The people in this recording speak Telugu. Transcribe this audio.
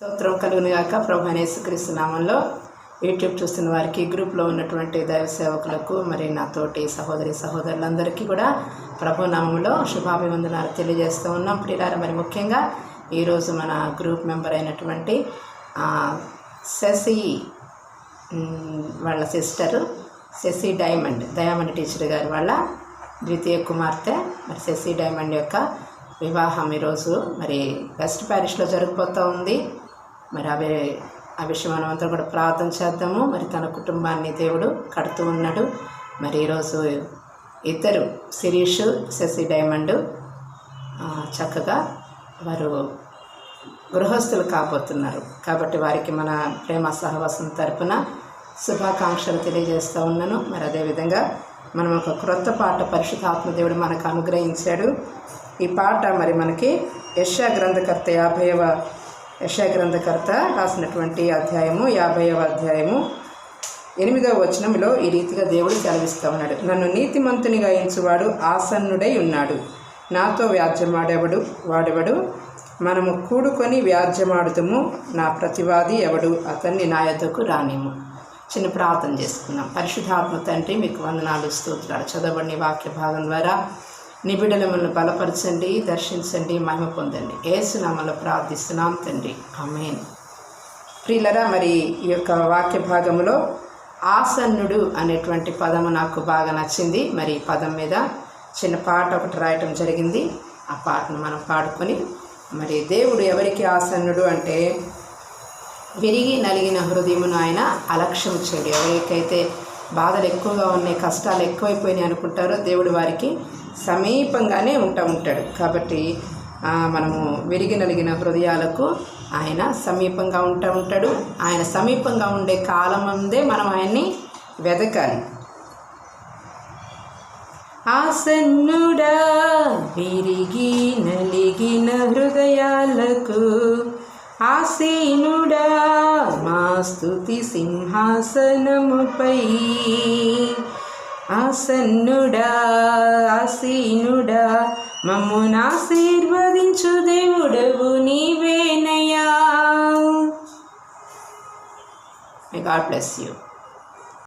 స్తోత్రం కలుగును గాక. ప్రభు యేసుక్రీస్తు నామంలో యూట్యూబ్ చూస్తున్న వారికి, గ్రూప్లో ఉన్నటువంటి దైవ సేవకులకు, మరి నా తోటి సహోదరులందరికీ కూడా ప్రభు నామంలో శుభాభివందనాలు తెలియజేస్తూ ఉన్నాం. ప్రియులారా, మరి ముఖ్యంగా ఈరోజు మన గ్రూప్ మెంబర్ అయినటువంటి శశి వాళ్ళ సిస్టరు శశి డైమండ్ టీచర్ గారు వాళ్ళ ద్వితీయ కుమార్తె మరి శశి డైమండ్ యొక్క వివాహం ఈరోజు మరి వెస్ట్ ప్యారిష్లో జరిగిపోతూ ఉంది. మరి ఆ విషయం మనమంతా కూడా ప్రార్థన చేద్దాము. మరి తన కుటుంబాన్ని దేవుడు కడుతూ ఉన్నాడు. మరి ఈరోజు ఇద్దరు శిరీష్, శశి డైమండ్ చక్కగా వారు గృహస్థులు కాబోతున్నారు. కాబట్టి వారికి మన ప్రేమ సహవాసం తరపున శుభాకాంక్షలు తెలియజేస్తూ ఉన్నాను. మరి అదేవిధంగా మనం ఒక క్రొత్త పాట పరిశుద్ధాత్మ దేవుడు మనకు అనుగ్రహించాడు. ఈ పాట మరి మనకి యెషయా గ్రంథకర్త రాసినటువంటి అధ్యాయము 50వ అధ్యాయము 8వ వచనంలో ఈ రీతిగా దేవుడు సెలవిస్తూ ఉన్నాడు. నన్ను నీతిమంతునిగా ఎంచువాడు ఆసన్నుడై ఉన్నాడు, నాతో వాడెవడు, మనము కూడుకొని వ్యాజ్యమాడుతాము, నా ప్రతివాది ఎవడు, అతన్ని నా యొద్దకు రానిము. చిన్న ప్రార్థన చేసుకున్నాం. పరిశుద్ధాత్మ తండ్రి, మీకు వందనాలు, స్తోత్రాలు. చదవబడిన వాక్య భాగం ద్వారా నీ బిడ్డలను బలపరచండి, దర్శించండి, మహిమ పొందండి. యేసు నామములో ప్రార్థిస్తున్నాం తండ్రి, ఆమేన్. ప్రియులరా, మరి ఈ యొక్క వాక్య భాగంలో ఆసన్నుడు అనేటువంటి పదము నాకు బాగా నచ్చింది. మరి ఈ పదం మీద చిన్న పాట ఒకటి రాయటం జరిగింది. ఆ పాటను మనం పాడుకొని, మరి దేవుడు ఎవరికి ఆసన్నుడు అంటే విరిగి నలిగిన హృదయమును ఆయన అలక్ష్యం చేయడు. ఎవరికైతే బాధలు ఎక్కువగా ఉన్నాయి, కష్టాలు ఎక్కువైపోయినాయి అనుకుంటారో దేవుడు వారికి సమీపంగానే ఉంటాడు. కాబట్టి మనము విరిగి నలిగిన హృదయాలకు ఆయన సమీపంగా ఉంటాడు. ఆయన సమీపంగా ఉండే కాలం ముందే మనం ఆయన్ని వెదకాలి. ఆసన్నుడా విరిగి నలిగిన హృదయాలకు, ఆసీనుడా మా స్తుతి సింహాసనముపై, ఆసన్నుడా ఆసీనుడా మమ్మును ఆశీర్వదించు దేవుడవు నీవేనయ్యా. May God bless you.